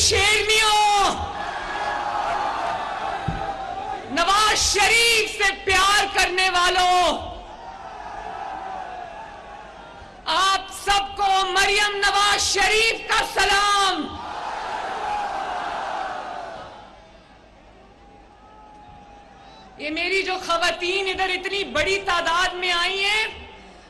शेरनियों, नवाज शरीफ से प्यार करने वालों, आप सबको मरियम नवाज शरीफ का सलाम। ये मेरी जो खवातीन इधर इतनी बड़ी तादाद में आई हैं,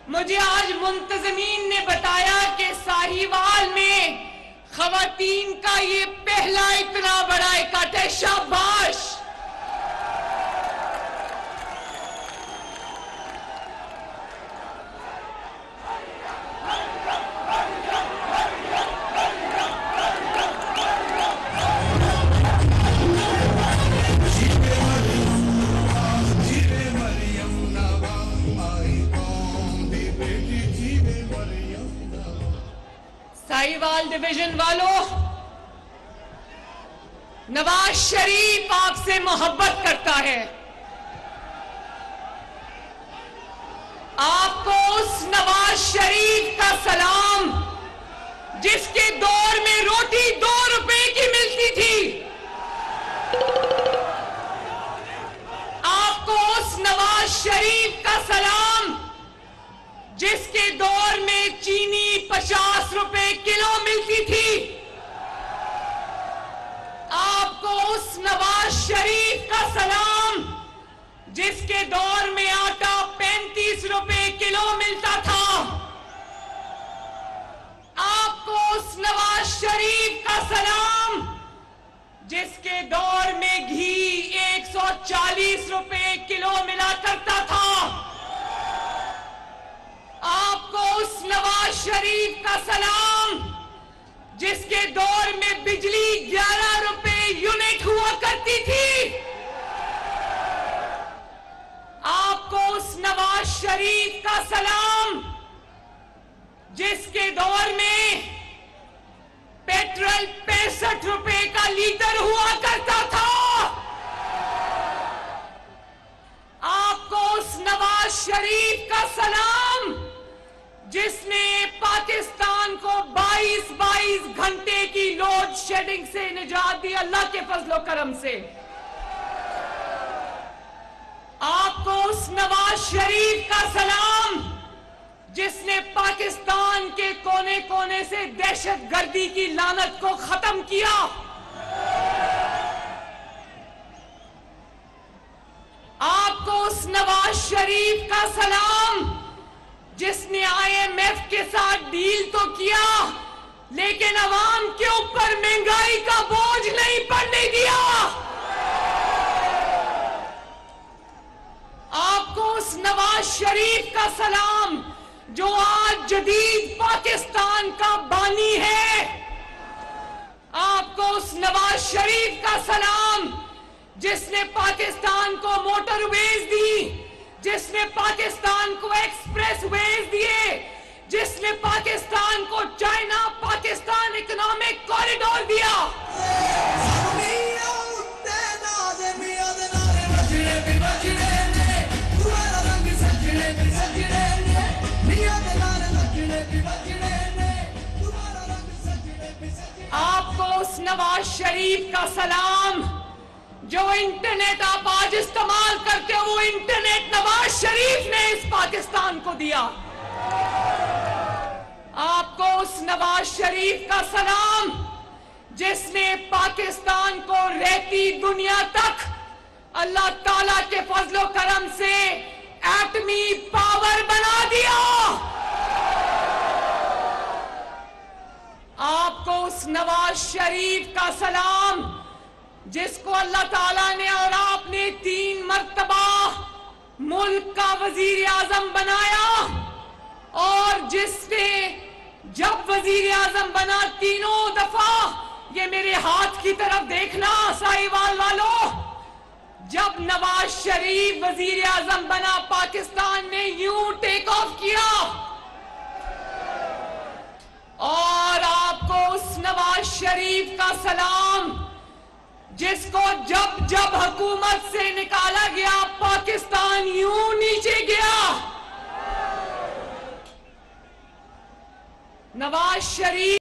मुझे आज मुंतजमीन ने बताया कि साहिवाल में खवातीन का ये पहला इतना बड़ा इकट्ठा है। शाबाश। साहिवाल डिवीजन वालों, नवाज शरीफ आपसे मोहब्बत करता है। आपको उस नवाज शरीफ का सलाम जिसके दौर में रोटी 2 रुपए की मिलती थी, आपको उस नवाज शरीफ का सलाम जिसके दौर में चीनी 50 रुपए किलो मिलती थी, आपको उस नवाज शरीफ का सलाम जिसके दौर में आटा 35 रुपए किलो मिलता था, आपको उस नवाज शरीफ का सलाम जिसके दौर में घी 140 रुपए किलो मिला करता था, आपको उस नवाज शरीफ का सलाम जिसके दौर में बिजली 11 रुपए यूनिट हुआ करती थी, आपको उस नवाज शरीफ का सलाम जिसके दौर में पेट्रोल 65 रुपए का लीटर हुआ करता था, आपको उस नवाज शरीफ का सलाम जिसने पाकिस्तान को 22 घंटे की लोड शेडिंग से निजात दी अल्लाह के फजलो करम से, आपको उस नवाज शरीफ का सलाम जिसने पाकिस्तान के कोने कोने से दहशतगर्दी की लानत को खत्म किया, आपको उस नवाज शरीफ का सलाम जिसने IMF के साथ डील तो किया लेकिन अवाम के ऊपर महंगाई का बोझ नहीं पड़ने दिया, आपको उस नवाज शरीफ का सलाम जो आज जदीद पाकिस्तान का बानी है, आपको उस नवाज शरीफ का सलाम जिसने पाकिस्तान को मोटरवेज दी, जिसने पाकिस्तान को एक्सप्रेसवेज दिए, जिसने पाकिस्तान को चाइना पाकिस्तान इकोनॉमिक कॉरिडोर दिया, आपको उस नवाज शरीफ का सलाम जो इंटरनेट आप आज इस्तेमाल करते हो, वो इंटरनेट नवाज शरीफ ने इस पाकिस्तान को दिया, आपको उस नवाज शरीफ का सलाम जिसने पाकिस्तान को रहती दुनिया तक अल्लाह ताला के फजलो करम से एटमी पावर बना दिया, आपको उस नवाज शरीफ का सलाम जिसको अल्लाह ताला ने और आपने 3 मर्तबा मुल्क का वजीर आजम बनाया और जिसने जब वजीर आजम बना 3 दफा, ये मेरे हाथ की तरफ देखना साहिवाल वालों, जब नवाज शरीफ वजीर आजम बना पाकिस्तान ने यूं टेक ऑफ किया और आपको उस नवाज शरीफ का सलाम जिसको जब जब हुकूमत से निकाला गया पाकिस्तान यूं नीचे गया, नवाज शरीफ